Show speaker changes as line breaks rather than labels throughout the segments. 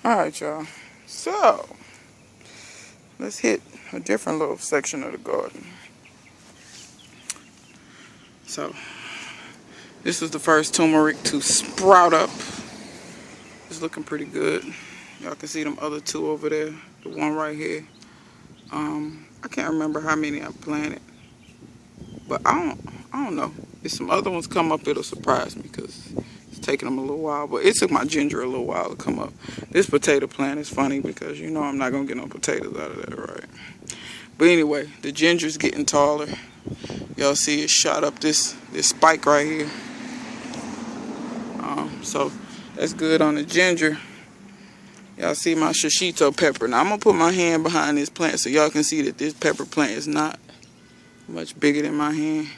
Alright, y'all. So, let's hit a different little section of the garden. So, this is the first turmeric to sprout up. It's looking pretty good. Y'all can see them other two over there. The one right here. I can't remember how many I planted. But I don't know. If some other ones come up, it'll surprise me because it's taking them a little while. But it took my ginger a little while to come up. This potato plant is funny because you know I'm not going to get no potatoes out of that, right? But anyway, the ginger's getting taller. Y'all see it shot up this spike right here. So that's good on the ginger. Y'all see my shishito pepper. Now I'm going to put my hand behind this plant so y'all can see that this pepper plant is not much bigger than my hand.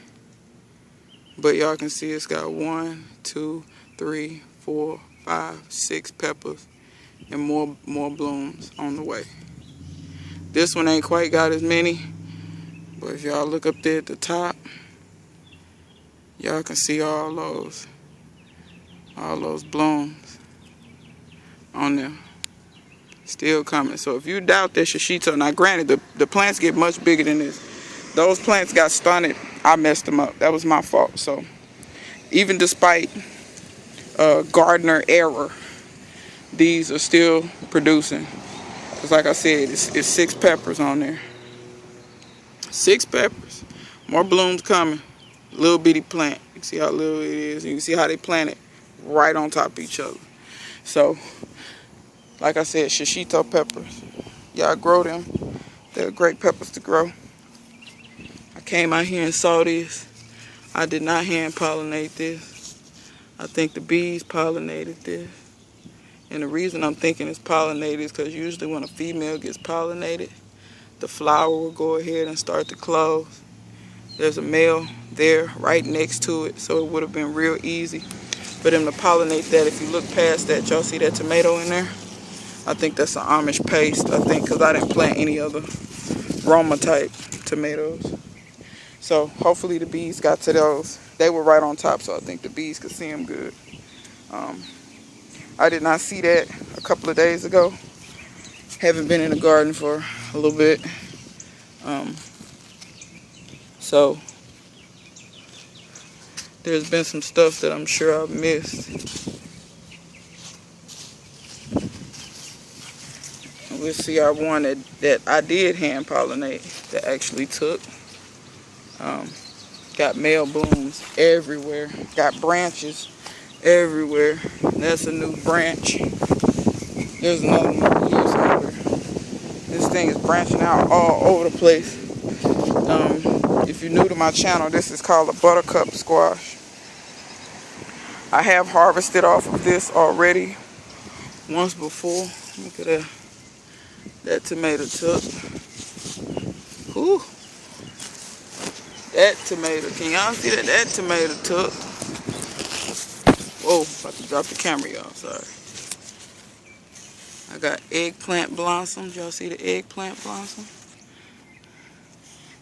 But y'all can see it's got 1, 2, 3, 4, 5, 6 peppers and more blooms on the way. This one ain't quite got as many, but if y'all look up there at the top, y'all can see all those blooms on there. Still coming. So if you doubt that shishito, now granted the plants get much bigger than this. Those plants got stunted. I messed them up. That was my fault. So even despite gardener error, these are still producing. Because like I said, it's 6 peppers on there. 6 peppers. More blooms coming. Little bitty plant. You can see how little it is. You can see how they plant it right on top of each other. So, like I said, shishito peppers. Y'all grow them. They're great peppers to grow. I came out here and saw this. I did not hand pollinate this. I think the bees pollinated this. And the reason I'm thinking it's pollinated is because usually when a female gets pollinated, the flower will go ahead and start to close. There's a male there right next to it, so it would have been real easy for them to pollinate that. If you look past that, y'all see that tomato in there? I think that's an Amish paste, I think, because I didn't plant any other Roma type tomatoes. So hopefully the bees got to those. They were right on top, so I think the bees could see them good. I did not see that a couple of days ago. Haven't been in the garden for a little bit. So there's been some stuff that I'm sure I've missed. We'll see our one that I did hand pollinate that actually took. Got male blooms everywhere. Got branches everywhere. That's a new branch. There's another one here somewhere. This thing is branching out all over the place. If you're new to my channel, this is called a buttercup squash. I have harvested off of this already once before. Look at that. That tomato took. Whew. That tomato. Can y'all see that? That tomato took. Whoa, about to drop the camera, y'all. Sorry. I got eggplant blossoms. Y'all see the eggplant blossom?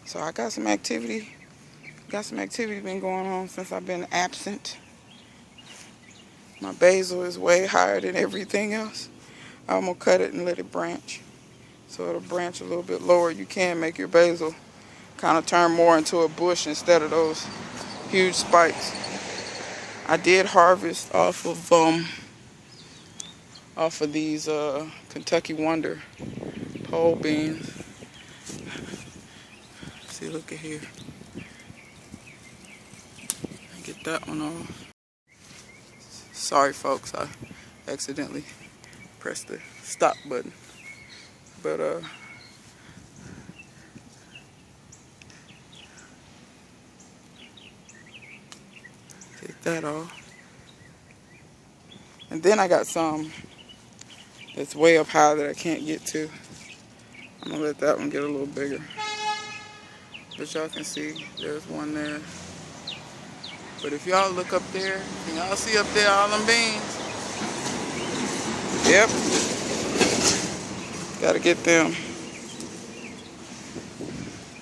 So I got some activity. Got some activity been going on since I've been absent. My basil is way higher than everything else. I'm going to cut it and let it branch. So it'll branch a little bit lower. You can make your basil kind of turn more into a bush instead of those huge spikes. I did harvest off of these Kentucky Wonder pole beans. See, look at here. Get that one off. Sorry folks, I accidentally pressed the stop button. But take that off. And then I got some that's way up high that I can't get to. I'm gonna let that one get a little bigger. But y'all can see there's one there. But if y'all look up there, can y'all see up there all them beans? Yep. Gotta get them.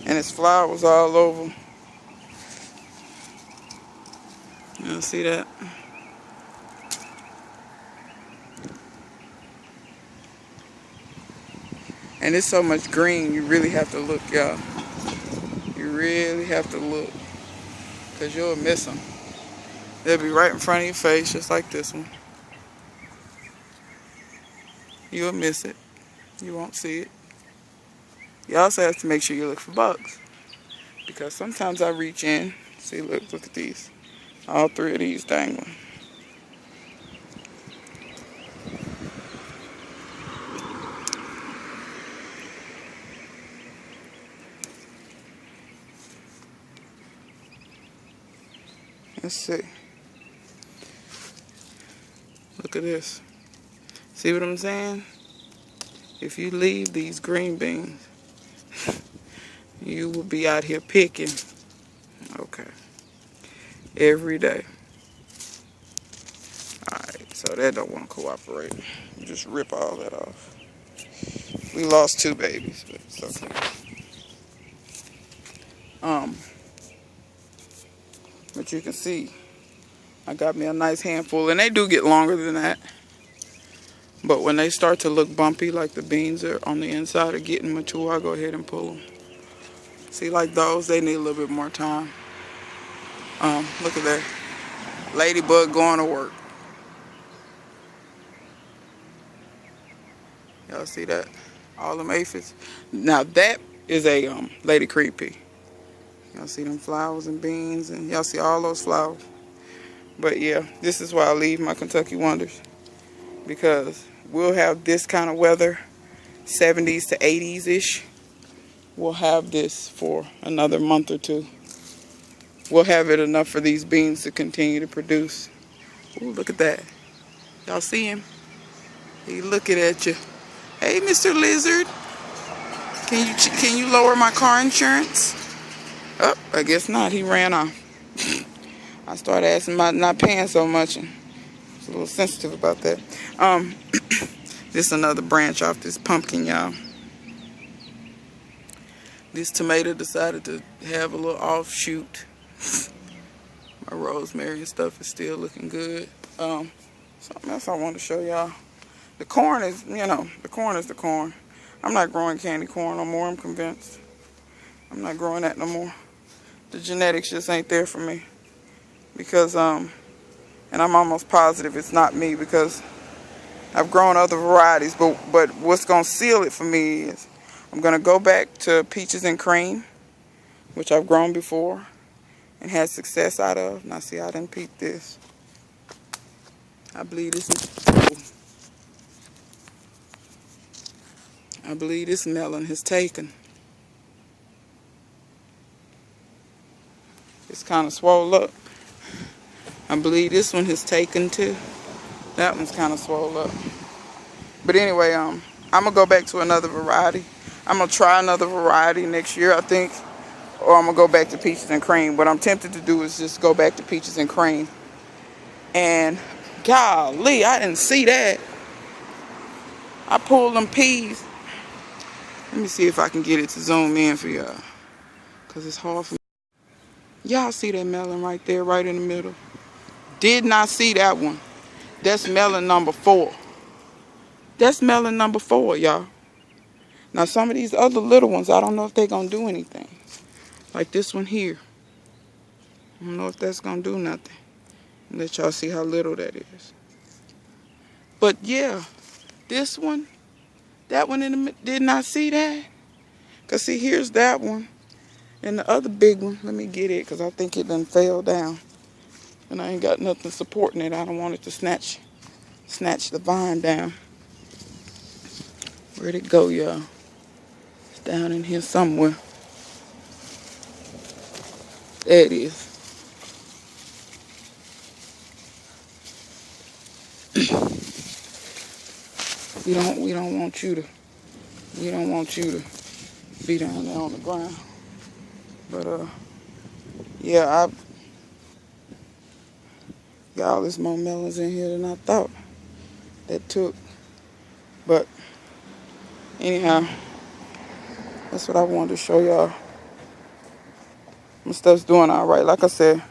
And it's flowers all over. Y'all see that? And it's so much green, you really have to look, y'all. You really have to look, because you'll miss them. They'll be right in front of your face, just like this one. You'll miss it. You won't see it. You also have to make sure you look for bugs, because sometimes I reach in. See, look at these. All 3 of these dangling. Let's see. Look at this. See what I'm saying? If you leave these green beans, you will be out here picking. Okay. Every day. Alright, so that don't want to cooperate. Just rip all that off. We lost 2 babies, but it's okay. But you can see, I got me a nice handful, and they do get longer than that. But when they start to look bumpy, like the beans are on the inside are getting mature, I go ahead and pull them. See, like those, they need a little bit more time. Look at that. Ladybug going to work. Y'all see that? All them aphids. Now that is a lady creepy. Y'all see them flowers and beans, and y'all see all those flowers. But yeah, this is why I leave my Kentucky Wonders, because we'll have this kind of weather, 70s to 80s-ish. We'll have this for another month or 2. We'll have it enough for these beans to continue to produce. Ooh, look at that. Y'all see him? He looking at you. Hey, Mr. Lizard. Can you lower my car insurance? Oh, I guess not. He ran off. I started asking about not paying so much, and I was a little sensitive about that. This is another branch off this pumpkin, y'all. This tomato decided to have a little offshoot. My rosemary and stuff is still looking good. Something else I want to show y'all. The corn is, the corn is the corn. I'm not growing candy corn no more, I'm convinced. I'm not growing that no more. The genetics just ain't there for me. Because, and I'm almost positive it's not me, because I've grown other varieties, but what's going to seal it for me is I'm going to go back to peaches and cream, which I've grown before and had success out of. Now see, I didn't peep this. I believe this melon has taken. It's kind of swole up. I believe this one has taken too. That one's kind of swole up. But anyway, I'm going to go back to another variety. I'm going to try another variety next year, I think. Or I'm going to go back to peaches and cream. What I'm tempted to do is just go back to peaches and cream. And golly, I didn't see that. I pulled them peas. Let me see if I can get it to zoom in for y'all, because it's hard for me. Y'all see that melon right there, right in the middle? Did not see that one. That's melon number 4. That's melon number 4, y'all. Now some of these other little ones, I don't know if they're going to do anything. Like this one here. I don't know if that's going to do nothing. Let y'all see how little that is. But yeah, this one, that one in the, did not see that. Because see, here's that one. And the other big one, let me get it, because I think it done fell down. And I ain't got nothing supporting it. I don't want it to snatch the vine down. Where'd it go, y'all? It's down in here somewhere. There it is. We don't want you to be down there on the ground. But yeah, I got all this more melons in here than I thought that took. But anyhow, that's what I wanted to show y'all. My stuff's doing all right. Like I said,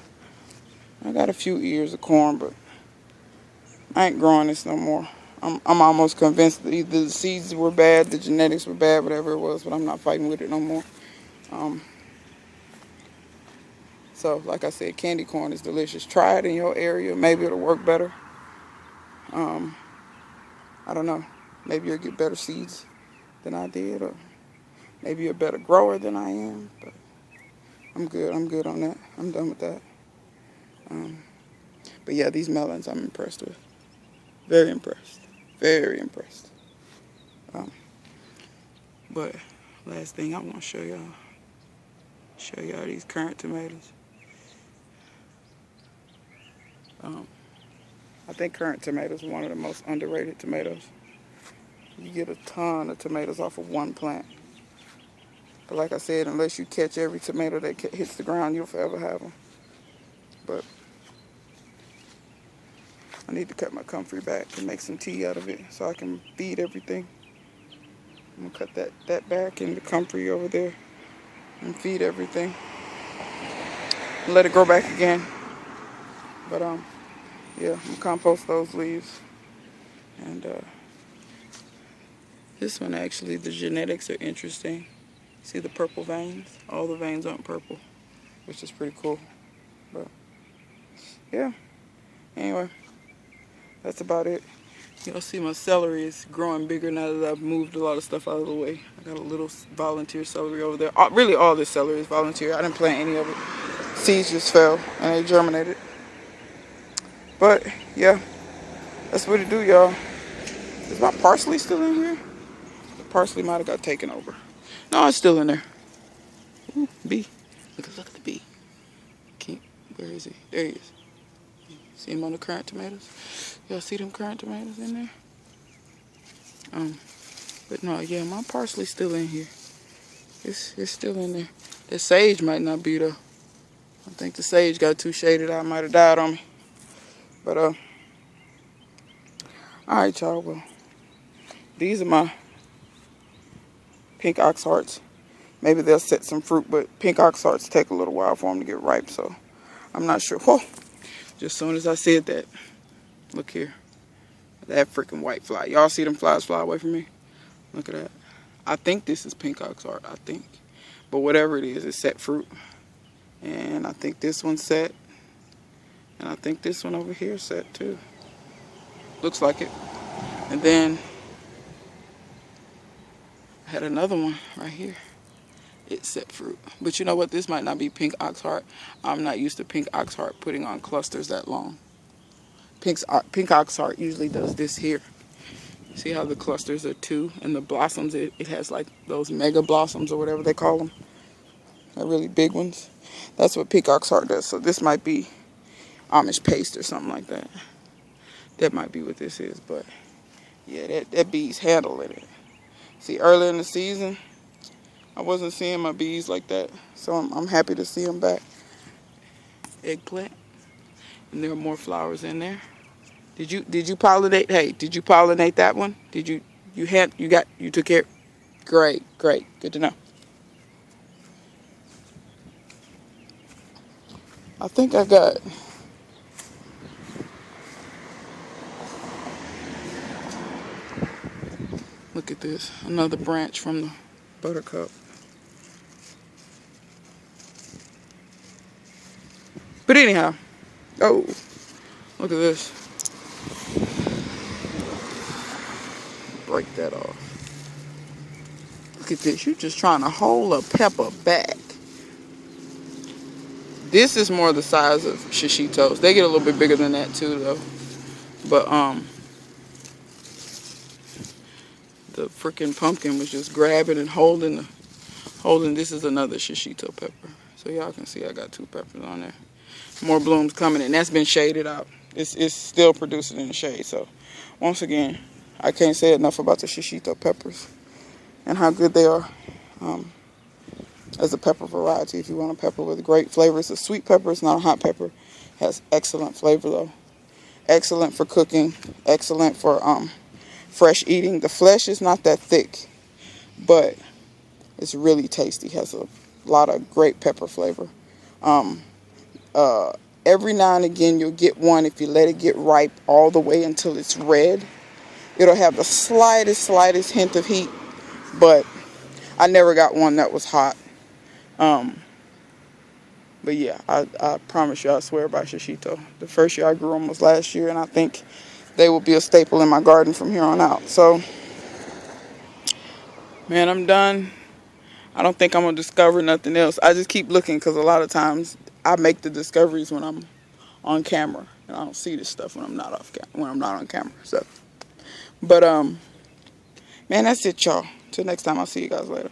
I got a few ears of corn, but I ain't growing this no more. I'm almost convinced that either the seeds were bad, the genetics were bad, whatever it was, but I'm not fighting with it no more. So, like I said, candy corn is delicious. Try it in your area. Maybe it'll work better. I don't know. Maybe you'll get better seeds than I did, or maybe you're a better grower than I am. But I'm good. I'm good on that. I'm done with that. But yeah, these melons I'm impressed with. Very impressed. Very impressed. But last thing I want to show y'all these currant tomatoes. I think currant tomatoes are one of the most underrated tomatoes. You get a ton of tomatoes off of one plant. But like I said, unless you catch every tomato that hits the ground, you'll forever have them. But I need to cut my comfrey back and make some tea out of it so I can feed everything. I'm gonna cut that back in the comfrey over there and feed everything. Let it grow back again. But yeah, I'm gonna compost those leaves. And this one actually, the genetics are interesting. See the purple veins? All the veins aren't purple, which is pretty cool. But yeah, anyway, that's about it. Y'all see my celery is growing bigger now that I've moved a lot of stuff out of the way. I got a little volunteer celery over there. Really all this celery is volunteer. I didn't plant any of it. Seeds just fell and they germinated. But yeah, that's what it do, y'all. Is my parsley still in here? The parsley might have got taken over. No, it's still in there. Ooh, bee. Look at the bee. Where is he? There he is. See him on the currant tomatoes? Y'all see them currant tomatoes in there? But no, yeah, my parsley's still in here. It's still in there. The sage might not be though. I think the sage got too shaded. I might have died on me. But alright, y'all. Well, these are my pink ox hearts. Maybe they'll set some fruit, but pink ox hearts take a little while for them to get ripe, so I'm not sure. Whoa! Just as soon as I said that, look here. That freaking white fly. Y'all see them flies fly away from me? Look at that. I think this is pink ox heart, I think. But whatever it is, it's set fruit. And I think this one's set. And I think this one over here is set too. Looks like it. And then I had another one right here. It's set fruit. But you know what? This might not be pink ox heart. I'm not used to pink ox heart putting on clusters that long. Pink ox heart usually does this here. See how the clusters are two, and the blossoms, it has like those mega blossoms or whatever they call them. They're really big ones. That's what pink ox heart does. So this might be Amish paste or something like that. That might be what this is. But yeah, that bee's handling it. See, earlier in the season, I wasn't seeing my bees like that, so I'm happy to see them back. Eggplant, and there are more flowers in there. Did you pollinate? Hey, did you pollinate that one? Did you took care? Great, good to know. I think I got. Look at this, another branch from the buttercup. But anyhow, oh, look at this. Break that off. Look at this. You're just trying to hold a pepper back. This is more the size of shishitos. They get a little bit bigger than that too, though. But the freaking pumpkin was just grabbing and holding. This is another shishito pepper. So y'all can see I got 2 peppers on there. More blooms coming in. That's been shaded out. It's still producing in the shade. So once again, I can't say enough about the shishito peppers and how good they are as a pepper variety. If you want a pepper with great flavor, it's a sweet pepper. It's not a hot pepper. Has excellent flavor though. Excellent for cooking. Excellent for fresh eating. The flesh is not that thick, but it's really tasty. Has a lot of great pepper flavor. Every now and again you'll get one if you let it get ripe all the way until it's red. it'll have the slightest hint of heat, but I never got one that was hot. But yeah, I promise you, I swear by shishito. The first year I grew them was last year, and I think they will be a staple in my garden from here on out. So, man, I'm done. I don't think I'm going to discover nothing else. I just keep looking because a lot of times I make the discoveries when I'm on camera, and I don't see this stuff when I'm not on camera. So, but man, that's it, y'all. Till next time, I'll see you guys later.